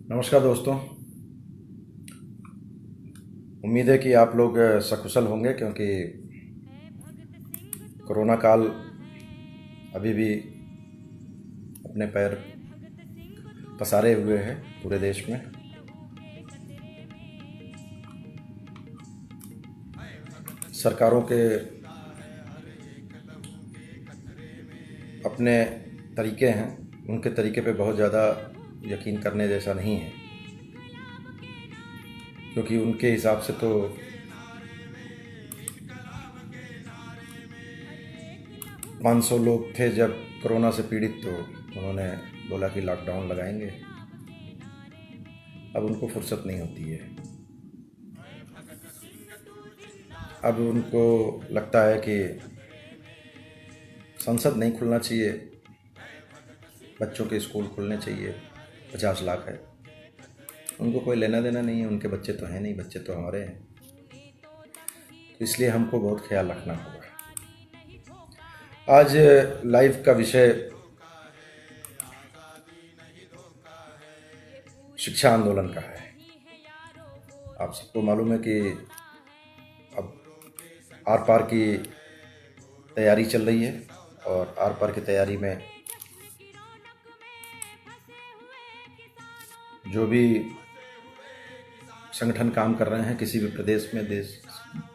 नमस्कार दोस्तों। उम्मीद है कि आप लोग सकुशल होंगे क्योंकि कोरोना काल अभी भी अपने पैर पसारे हुए है पूरे देश में। सरकारों के अपने तरीके हैं, उनके तरीके पे बहुत ज़्यादा यकीन करने जैसा नहीं है, क्योंकि उनके हिसाब से तो 500 लोग थे जब कोरोना से पीड़ित, तो उन्होंने बोला कि लॉकडाउन लगाएंगे। अब उनको फुर्सत नहीं होती है। अब उनको लगता है कि संसद नहीं खुलना चाहिए, बच्चों के स्कूल खुलने चाहिए। 50 लाख है, उनको कोई लेना देना नहीं है, उनके बच्चे तो हैं नहीं, बच्चे तो हमारे हैं। तो इसलिए हमको बहुत ख्याल रखना होगा। आज लाइव का विषय शिक्षा आंदोलन का है। आप सबको मालूम है कि अब आर पार की तैयारी चल रही है, और आर पार की तैयारी में जो भी संगठन काम कर रहे हैं किसी भी प्रदेश में,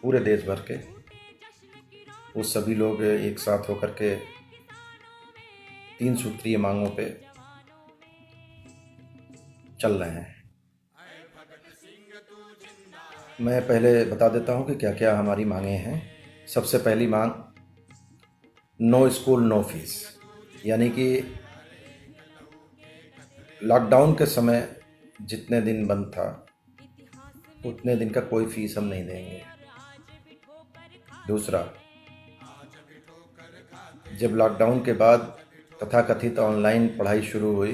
पूरे देश भर के, वो सभी लोग एक साथ होकर के 3 सूत्रीय मांगों पे चल रहे हैं। मैं पहले बता देता हूँ कि क्या क्या हमारी मांगें हैं। सबसे पहली मांग, नो स्कूल नो फीस, यानी कि लॉकडाउन के समय जितने दिन बंद था उतने दिन का कोई फीस हम नहीं देंगे। दूसरा, जब लॉकडाउन के बाद तथाकथित ऑनलाइन पढ़ाई शुरू हुई,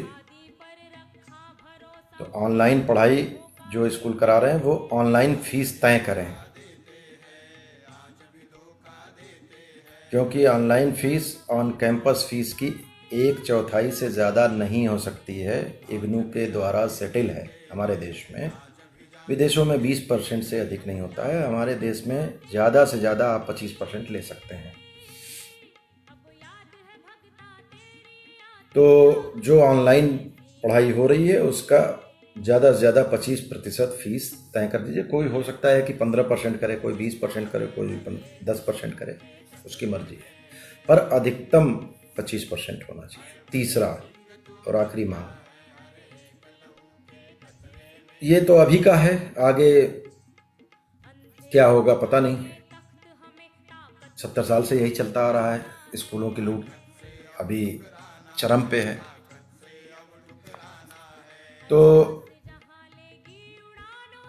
तो ऑनलाइन पढ़ाई जो स्कूल करा रहे हैं वो ऑनलाइन फीस तय करें, क्योंकि online fees on campus fees की 1/4 से ज़्यादा नहीं हो सकती है। इग्नू के द्वारा सेटिल है हमारे देश में। विदेशों में 20% से अधिक नहीं होता है, हमारे देश में ज़्यादा से ज़्यादा आप 25% ले सकते हैं। तो जो ऑनलाइन पढ़ाई हो रही है उसका ज़्यादा से ज़्यादा 25% फीस तय कर दीजिए। कोई हो सकता है कि 15% करे, कोई 20% करे, कोई 10% करे, उसकी मर्जी है, पर अधिकतम 25% होना चाहिए। तीसरा और आखिरी मांग, ये तो अभी का है, आगे क्या होगा पता नहीं। 70 साल से यही चलता आ रहा है। स्कूलों की लूट अभी चरम पे है। तो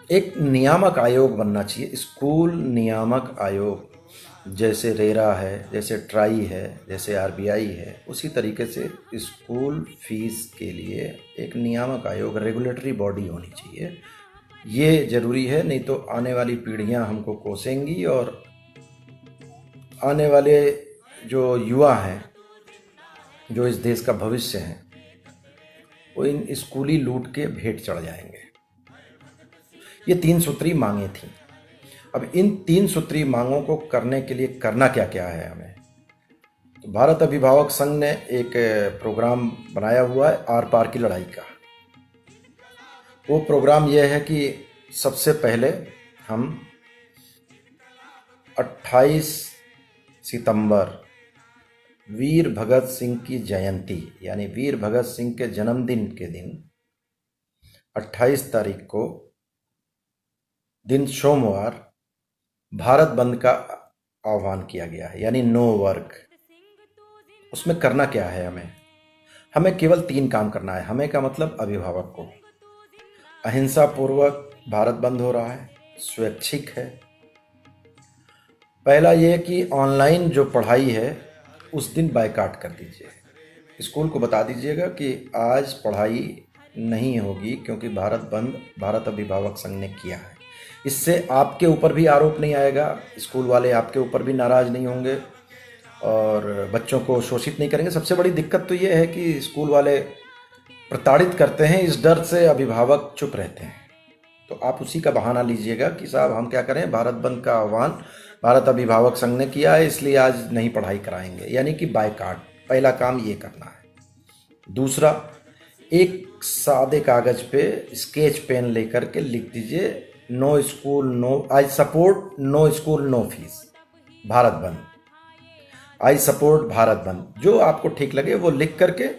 एक नियामक आयोग बनना चाहिए, स्कूल नियामक आयोग, जैसे रेरा है, जैसे ट्राई है, जैसे आरबीआई है, उसी तरीके से स्कूल फीस के लिए एक नियामक आयोग, रेगुलेटरी बॉडी होनी चाहिए। ये ज़रूरी है, नहीं तो आने वाली पीढ़ियां हमको कोसेंगी, और आने वाले जो युवा हैं, जो इस देश का भविष्य हैं, वो इन स्कूली लूट के भेंट चढ़ जाएंगे। ये 3 सूत्री मांगें थीं। अब इन 3 सूत्री मांगों को करने के लिए करना क्या क्या है हमें। तो भारत अभिभावक संघ ने एक प्रोग्राम बनाया हुआ है आर पार की लड़ाई का। वो प्रोग्राम यह है कि सबसे पहले हम 28 सितंबर वीर भगत सिंह की जयंती, यानी वीर भगत सिंह के जन्मदिन के दिन 28 तारीख को, दिन सोमवार, भारत बंद का आह्वान किया गया है, यानी नो वर्क। उसमें करना क्या है हमें केवल 3 काम करना है। हमें का मतलब अभिभावक को। अहिंसा पूर्वक भारत बंद हो रहा है, स्वैच्छिक है। पहला ये कि ऑनलाइन जो पढ़ाई है उस दिन बायकॉट कर दीजिए। स्कूल को बता दीजिएगा कि आज पढ़ाई नहीं होगी, क्योंकि भारत बंद भारत अभिभावक संघ ने किया है। इससे आपके ऊपर भी आरोप नहीं आएगा, स्कूल वाले आपके ऊपर भी नाराज़ नहीं होंगे, और बच्चों को शोषित नहीं करेंगे। सबसे बड़ी दिक्कत तो ये है कि स्कूल वाले प्रताड़ित करते हैं, इस डर से अभिभावक चुप रहते हैं। तो आप उसी का बहाना लीजिएगा कि साहब हम क्या करें, भारत बंद का आह्वान भारत अभिभावक संघ ने किया है, इसलिए आज नहीं पढ़ाई कराएंगे, यानी कि बायकॉट। पहला काम ये करना है। दूसरा, एक सादे कागज पे स्केच पेन लेकर के लिख दीजिए, no school no, I support no school no fees, Bharat बंद, आई सपोर्ट भारत बंद। जो आपको ठीक लगे वो लिख करके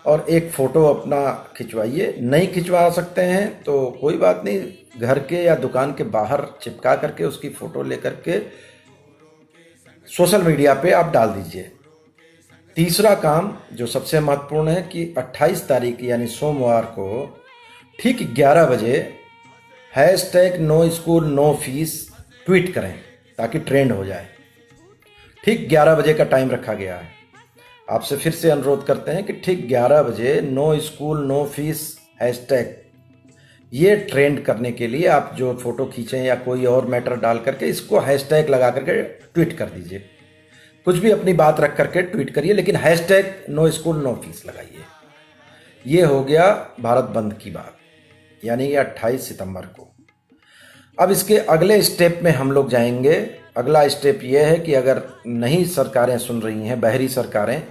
और एक फ़ोटो अपना खिंचवाइए। नहीं खिंचवा सकते हैं तो कोई बात नहीं, घर के या दुकान के बाहर चिपका करके उसकी फ़ोटो लेकर के सोशल मीडिया पे आप डाल दीजिए। तीसरा काम जो सबसे महत्वपूर्ण है कि 28 तारीख यानी सोमवार को ठीक 11 बजे hashtag no school no fees tweet करें ताकि ट्रेंड हो जाए। ठीक 11 बजे का टाइम रखा गया है। आपसे फिर से अनुरोध करते हैं कि ठीक 11 बजे no school no fees hashtag ये ट्रेंड करने के लिए आप जो फोटो खींचें या कोई और मैटर डाल करके इसको हैशटैग लगा करके ट्वीट कर दीजिए। कुछ भी अपनी बात रख करके ट्वीट करिए, लेकिन hashtag no school no fees लगाइए। ये हो गया भारत बंद की बात, यानी ये 28 सितंबर को। अब इसके अगले स्टेप में हम लोग जाएंगे। अगला स्टेप ये है कि अगर नहीं सरकारें सुन रही हैं, बाहरी सरकारें,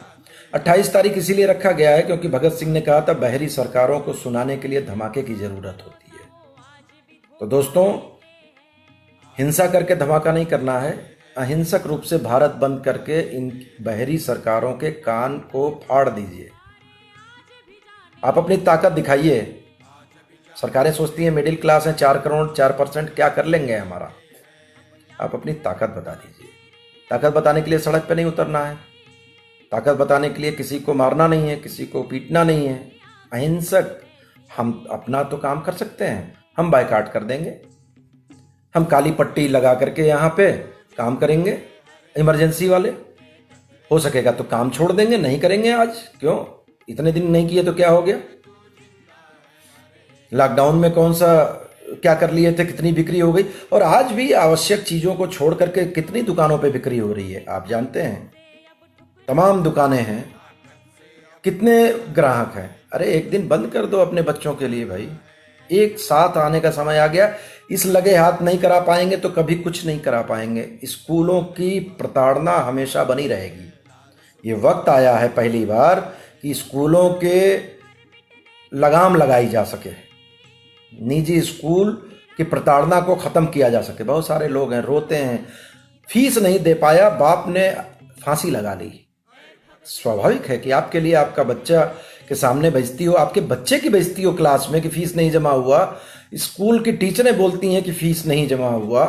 28 तारीख इसीलिए रखा गया है क्योंकि भगत सिंह ने कहा था बाहरी सरकारों को सुनाने के लिए धमाके की जरूरत होती है। तो दोस्तों, हिंसा करके धमाका नहीं करना है, अहिंसक रूप से भारत बंद करके इन बाहरी सरकारों के कान को फाड़ दीजिए। आप अपनी ताकत दिखाइए। सरकारें सोचती हैं मिडिल क्लास है, 4 करोड़ 4% क्या कर लेंगे हमारा। आप अपनी ताकत बता दीजिए। ताकत बताने के लिए सड़क पे नहीं उतरना है, ताकत बताने के लिए किसी को मारना नहीं है, किसी को पीटना नहीं है। अहिंसक हम अपना तो काम कर सकते हैं, हम बायकॉट कर देंगे, हम काली पट्टी लगा करके यहाँ पे काम करेंगे। इमरजेंसी वाले हो सकेगा तो काम छोड़ देंगे, नहीं करेंगे आज, क्यों, इतने दिन नहीं किए तो क्या हो गया। लॉकडाउन में कौन सा क्या कर लिए थे, कितनी बिक्री हो गई। और आज भी आवश्यक चीज़ों को छोड़ करके कितनी दुकानों पे बिक्री हो रही है आप जानते हैं। तमाम दुकानें हैं, कितने ग्राहक हैं। अरे एक दिन बंद कर दो अपने बच्चों के लिए भाई। एक साथ आने का समय आ गया। इस लगे हाथ नहीं करा पाएंगे तो कभी कुछ नहीं करा पाएंगे। स्कूलों की प्रताड़ना हमेशा बनी रहेगी। ये वक्त आया है पहली बार कि स्कूलों के लगाम लगाई जा सके, निजी स्कूल की प्रताड़ना को ख़त्म किया जा सके। बहुत सारे लोग हैं रोते हैं, फीस नहीं दे पाया, बाप ने फांसी लगा ली। स्वाभाविक है कि आपके लिए आपका बच्चा के सामने बेइज्जती हो, आपके बच्चे की बेइज्जती हो क्लास में कि फीस नहीं जमा हुआ। स्कूल की टीचरें बोलती हैं कि फीस नहीं जमा हुआ।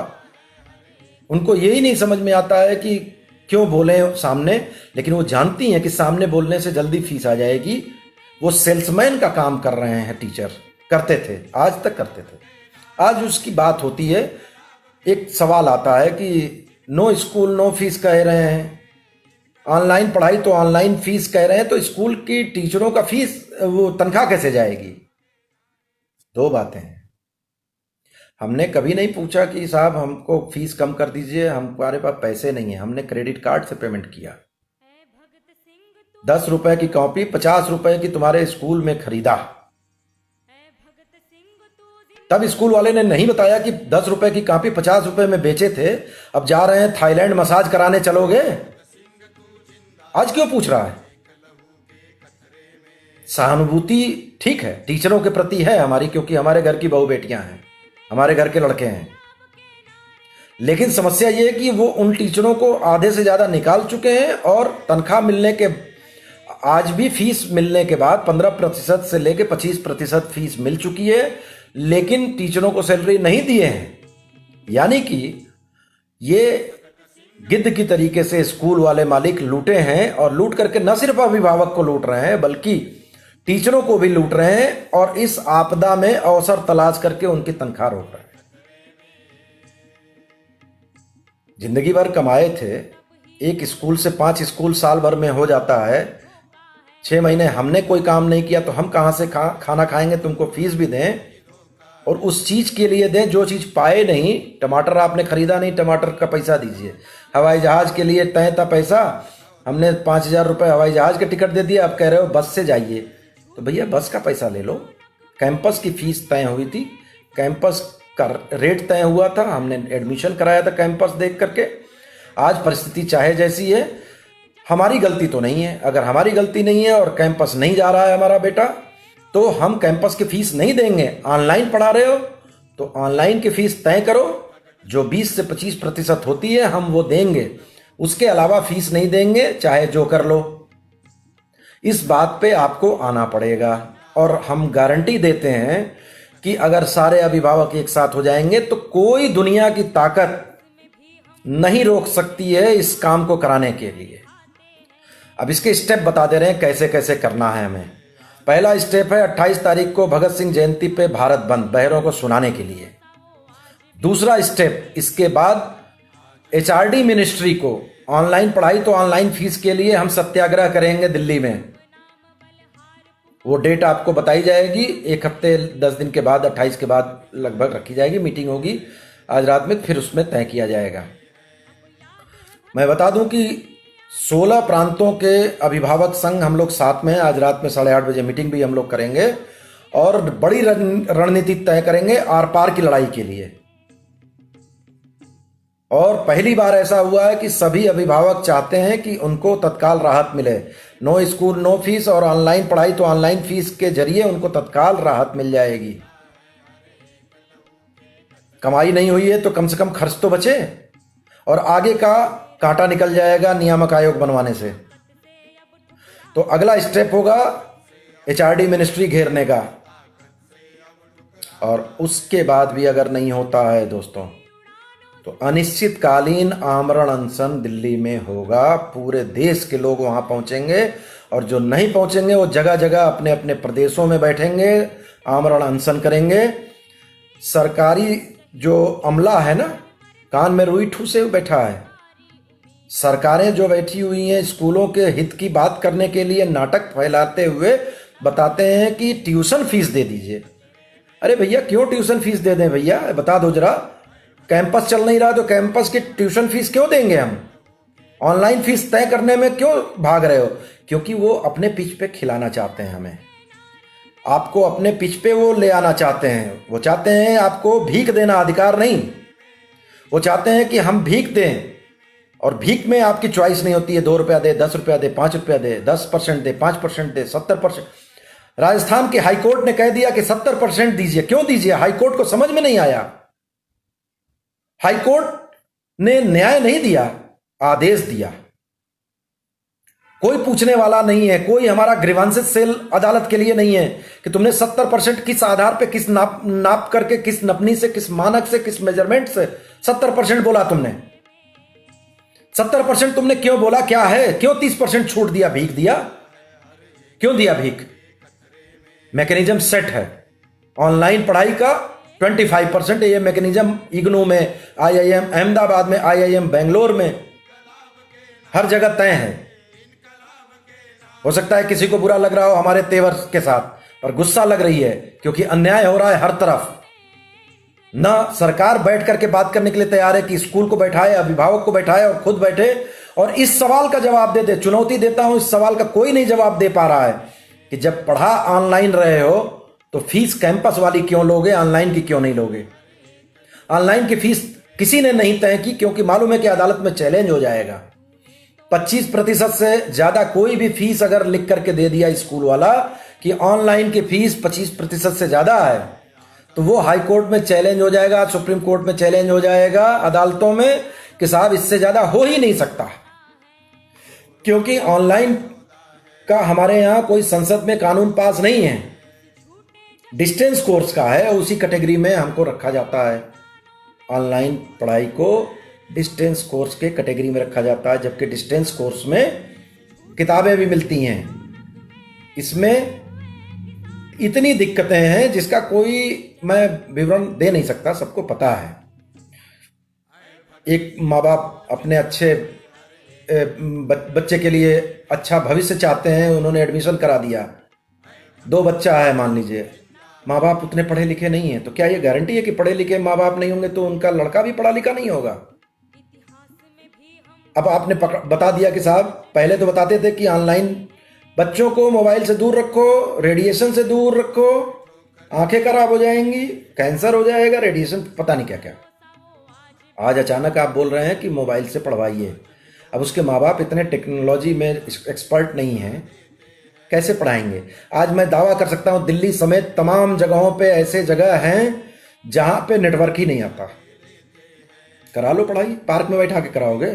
उनको यही नहीं समझ में आता है कि क्यों बोले सामने, लेकिन वो जानती हैं कि सामने बोलने से जल्दी फीस आ जाएगी। वो सेल्समैन का काम कर रहे हैं, टीचर करते थे, आज तक करते थे। आज उसकी बात होती है, एक सवाल आता है कि नो स्कूल नो फीस कह रहे हैं, ऑनलाइन पढ़ाई तो ऑनलाइन फीस कह रहे हैं, तो स्कूल की टीचरों का फीस वो तनख्वाह कैसे जाएगी। दो बातें हैं। हमने कभी नहीं पूछा कि साहब हमको फीस कम कर दीजिए, हमारे पास पैसे नहीं है। हमने क्रेडिट कार्ड से पेमेंट किया, 10 रुपए की कॉपी 50 रुपए की तुम्हारे स्कूल में खरीदा। तब स्कूल वाले ने नहीं बताया कि 10 रुपए की कॉपी 50 रुपए में बेचे थे, अब जा रहे हैं थाईलैंड मसाज कराने चलोगे। आज क्यों पूछ रहा है। सहानुभूति ठीक है टीचरों के प्रति है हमारी, क्योंकि हमारे घर की बहू बेटियां हैं, हमारे घर के लड़के हैं। लेकिन समस्या ये है कि वो उन टीचरों को आधे से ज्यादा निकाल चुके हैं और तनख्वाह मिलने के आज भी फीस मिलने के बाद 15% से लेकर 25% फीस मिल चुकी है, लेकिन टीचरों को सैलरी नहीं दिए हैं। यानी कि ये गिद्ध की तरीके से स्कूल वाले मालिक लूटे हैं, और लूट करके न सिर्फ अभिभावक को लूट रहे हैं बल्कि टीचरों को भी लूट रहे हैं, और इस आपदा में अवसर तलाश करके उनकी तनख्वाह रोक रहे हैं। जिंदगी भर कमाए थे, एक स्कूल से 5 स्कूल साल भर में हो जाता है। 6 महीने हमने कोई काम नहीं किया तो हम कहां से खाना खाएंगे। तुमको फीस भी दें और उस चीज के लिए दें जो चीज पाए नहीं। टमाटर आपने खरीदा नहीं, टमाटर का पैसा दीजिए। हवाई जहाज के लिए तय था पैसा, हमने 5000 रुपये हवाई जहाज के टिकट दे दिया, आप कह रहे हो बस से जाइए। तो भैया बस का पैसा ले लो। कैंपस की फीस तय हुई थी, कैंपस का रेट तय हुआ था, हमने एडमिशन कराया था कैंपस देख करके। आज परिस्थिति चाहे जैसी है, हमारी गलती तो नहीं है। अगर हमारी गलती नहीं है और कैंपस नहीं जा रहा है हमारा बेटा, तो हम कैंपस की फीस नहीं देंगे। ऑनलाइन पढ़ा रहे हो तो ऑनलाइन की फीस तय करो, जो 20 से 25% होती है हम वो देंगे, उसके अलावा फीस नहीं देंगे, चाहे जो कर लो। इस बात पे आपको आना पड़ेगा। और हम गारंटी देते हैं कि अगर सारे अभिभावक एक साथ हो जाएंगे तो कोई दुनिया की ताकत नहीं रोक सकती है इस काम को कराने के लिए। अब इसके स्टेप बता दे रहे हैं कैसे कैसे करना है हमें। पहला स्टेप है 28 तारीख को भगत सिंह जयंती पे भारत बंद, बहरों को सुनाने के लिए। दूसरा स्टेप, इसके बाद एचआरडी मिनिस्ट्री को ऑनलाइन पढ़ाई तो ऑनलाइन फीस के लिए हम सत्याग्रह करेंगे दिल्ली में। वो डेट आपको बताई जाएगी, 1 हफ्ते 10 दिन के बाद, 28 के बाद लगभग रखी जाएगी, मीटिंग होगी आज रात में, फिर उसमें तय किया जाएगा। मैं बता दूं कि 16 प्रांतों के अभिभावक संघ हम लोग साथ में हैं। आज रात में 8:30 बजे मीटिंग भी हम लोग करेंगे और बड़ी रणनीति तय करेंगे आर पार की लड़ाई के लिए। और पहली बार ऐसा हुआ है कि सभी अभिभावक चाहते हैं कि उनको तत्काल राहत मिले। नो स्कूल नो फीस, और ऑनलाइन पढ़ाई तो ऑनलाइन फीस के जरिए उनको तत्काल राहत मिल जाएगी। कमाई नहीं हुई है तो कम से कम खर्च तो बचे और आगे का कांटा निकल जाएगा नियामक आयोग बनवाने से। तो अगला स्टेप होगा एचआरडी मिनिस्ट्री घेरने का। और उसके बाद भी अगर नहीं होता है दोस्तों, तो अनिश्चितकालीन आमरण अनशन दिल्ली में होगा। पूरे देश के लोग वहां पहुंचेंगे और जो नहीं पहुंचेंगे वो जगह जगह अपने अपने प्रदेशों में बैठेंगे, आमरण अनशन करेंगे। सरकारी जो अमला है ना, कान में रुई ठूसे बैठा है। सरकारें जो बैठी हुई हैं स्कूलों के हित की बात करने के लिए नाटक फैलाते हुए बताते हैं कि ट्यूशन फीस दे दीजिए। अरे भैया क्यों ट्यूशन फीस दे दें भैया, बता दो जरा। कैंपस चल नहीं रहा तो कैंपस की ट्यूशन फीस क्यों देंगे हम? ऑनलाइन फीस तय करने में क्यों भाग रहे हो? क्योंकि वो अपने पिच पे खिलाना चाहते हैं हमें, आपको अपने पिच पे वो ले आना चाहते हैं। वो चाहते हैं आपको भीख देना, अधिकार नहीं। वो चाहते हैं कि हम भीख दें, और भीख में आपकी चॉइस नहीं होती है। 2 रुपया दे, 10 रुपया दे, 5 रुपया दे, 10% दे, 5% दे, 70%। राजस्थान के हाईकोर्ट ने कह दिया कि 70% दीजिए। क्यों दीजिए? हाईकोर्ट को समझ में नहीं आया। हाईकोर्ट ने न्याय नहीं दिया, आदेश दिया। कोई पूछने वाला नहीं है, कोई हमारा ग्रीवांसेस सेल अदालत के लिए नहीं है कि तुमने 70% किस आधार पे, किस नाप करके, किस नपनी से, किस मानक से, किस मेजरमेंट से 70% बोला तुमने। 70% तुमने क्यों बोला? क्या है? क्यों 30% छूट दिया, भीख दिया? क्यों दिया भीख? मैकेनिज्म सेट है। ऑनलाइन पढ़ाई का 25%, ये मैकेनिज्म इग्नू में, आईआईएम अहमदाबाद में, आईआईएम बेंगलोर में, हर जगह तय है। हो सकता है किसी को बुरा लग रहा हो हमारे तेवर के साथ, पर गुस्सा लग रही है क्योंकि अन्याय हो रहा है हर तरफ। ना सरकार बैठ करके बात करने के लिए तैयार है कि स्कूल को बैठाए, अभिभावक को बैठाए और खुद बैठे और इस सवाल का जवाब दे दे। चुनौती देता हूं, इस सवाल का कोई नहीं जवाब दे पा रहा है कि जब पढ़ा ऑनलाइन रहे हो तो फीस कैंपस वाली क्यों लोगे, ऑनलाइन की क्यों नहीं लोगे? ऑनलाइन की फीस किसी ने नहीं तय की क्योंकि मालूम है कि अदालत में चैलेंज हो जाएगा। 25% से ज्यादा कोई भी फीस अगर लिख करके दे दिया स्कूल वाला कि ऑनलाइन की फीस 25% से ज्यादा है, तो वो हाई कोर्ट में चैलेंज हो जाएगा, सुप्रीम कोर्ट में चैलेंज हो जाएगा, अदालतों में कि साहब इससे ज्यादा हो ही नहीं सकता। क्योंकि ऑनलाइन का हमारे यहां कोई संसद में कानून पास नहीं है, डिस्टेंस कोर्स का है, उसी कैटेगरी में हमको रखा जाता है। ऑनलाइन पढ़ाई को डिस्टेंस कोर्स के कैटेगरी में रखा जाता है, जबकि डिस्टेंस कोर्स में किताबें भी मिलती हैं। इसमें इतनी दिक्कतें हैं जिसका कोई मैं विवरण दे नहीं सकता, सबको पता है। एक माँ बाप अपने अच्छे बच्चे के लिए अच्छा भविष्य चाहते हैं, उन्होंने एडमिशन करा दिया, 2 बच्चा है मान लीजिए, माँ बाप उतने पढ़े लिखे नहीं है, तो क्या ये गारंटी है कि पढ़े लिखे माँ बाप नहीं होंगे तो उनका लड़का भी पढ़ा लिखा नहीं होगा? अब आपने बता दिया कि साहब, पहले तो बताते थे कि ऑनलाइन बच्चों को मोबाइल से दूर रखो, रेडिएशन से दूर रखो, आंखें खराब हो जाएंगी, कैंसर हो जाएगा, रेडिएशन पता नहीं क्या क्या। आज अचानक आप बोल रहे हैं कि मोबाइल से पढ़वाइए। अब उसके माँ बाप इतने टेक्नोलॉजी में एक्सपर्ट नहीं हैं, कैसे पढ़ाएंगे? आज मैं दावा कर सकता हूँ दिल्ली समेत तमाम जगहों पे ऐसे जगह हैं जहाँ पे नेटवर्क ही नहीं आता। करा लो पढ़ाई, पार्क में बैठा के कराओगे?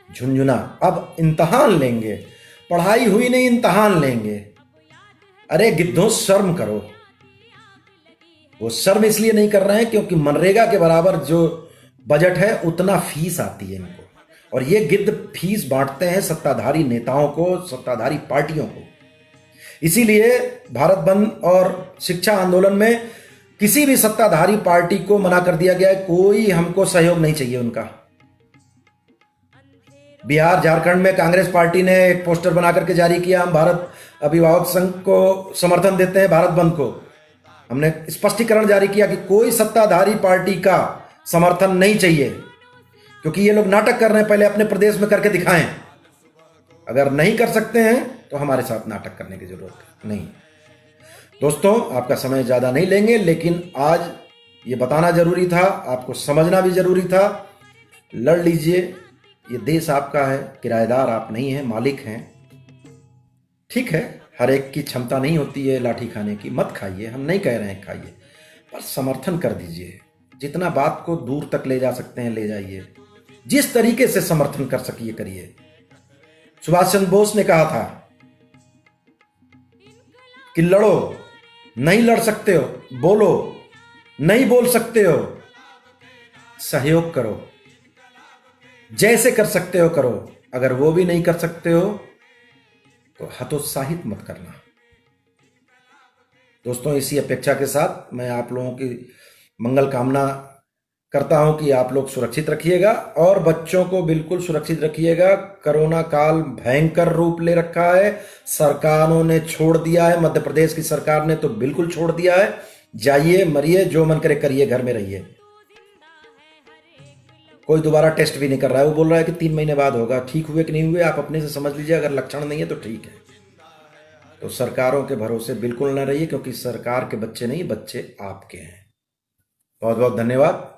झुंझुना अब इम्तहान लेंगे, पढ़ाई हुई नहीं इम्तहान लेंगे। अरे गिद्धों शर्म करो। वो शर्म इसलिए नहीं कर रहे हैं क्योंकि मनरेगा के बराबर जो बजट है उतना फीस आती है इनको, और ये गिद्ध फीस बांटते हैं सत्ताधारी नेताओं को, सत्ताधारी पार्टियों को। इसीलिए भारत बंद और शिक्षा आंदोलन में किसी भी सत्ताधारी पार्टी को मना कर दिया गया है, कोई हमको सहयोग नहीं चाहिए उनका। बिहार झारखंड में कांग्रेस पार्टी ने एक पोस्टर बना करके जारी किया, हम भारत अभिभावक संघ को समर्थन देते हैं भारत बंद को। हमने स्पष्टीकरण जारी किया कि कोई सत्ताधारी पार्टी का समर्थन नहीं चाहिए, क्योंकि ये लोग नाटक कर रहे हैं, पहले अपने प्रदेश में करके दिखाएं। अगर नहीं कर सकते हैं तो हमारे साथ नाटक करने की जरूरत नहीं। दोस्तों, आपका समय ज़्यादा नहीं लेंगे, लेकिन आज ये बताना जरूरी था, आपको समझना भी जरूरी था। लड़ लीजिए, ये देश आपका है, किराएदार आप नहीं हैं, मालिक हैं। ठीक है, हर एक की क्षमता नहीं होती है लाठी खाने की, मत खाइए, हम नहीं कह रहे हैं खाइए, पर समर्थन कर दीजिए। जितना बात को दूर तक ले जा सकते हैं ले जाइए, जिस तरीके से समर्थन कर सकिए करिए। सुभाष चंद्र बोस ने कहा था कि लड़ो, नहीं लड़ सकते हो बोलो, नहीं बोल सकते हो सहयोग करो, जैसे कर सकते हो करो। अगर वो भी नहीं कर सकते हो तो हतोत्साहित मत करना। दोस्तों, इसी अपेक्षा के साथ मैं आप लोगों की मंगल कामना करता हूं कि आप लोग सुरक्षित रखिएगा और बच्चों को बिल्कुल सुरक्षित रखिएगा। कोरोना काल भयंकर रूप ले रखा है, सरकारों ने छोड़ दिया है, मध्य प्रदेश की सरकार ने तो बिल्कुल छोड़ दिया है। जाइए, मरिए, जो मन करे करिए, घर में रहिए। कोई दोबारा टेस्ट भी नहीं कर रहा है, वो बोल रहा है कि 3 महीने बाद होगा। ठीक हुए कि नहीं हुए आप अपने से समझ लीजिए, अगर लक्षण नहीं है तो ठीक है। तो सरकारों के भरोसे बिल्कुल न रहिए, क्योंकि सरकार के बच्चे नहीं, बच्चे आपके हैं। बहुत बहुत धन्यवाद।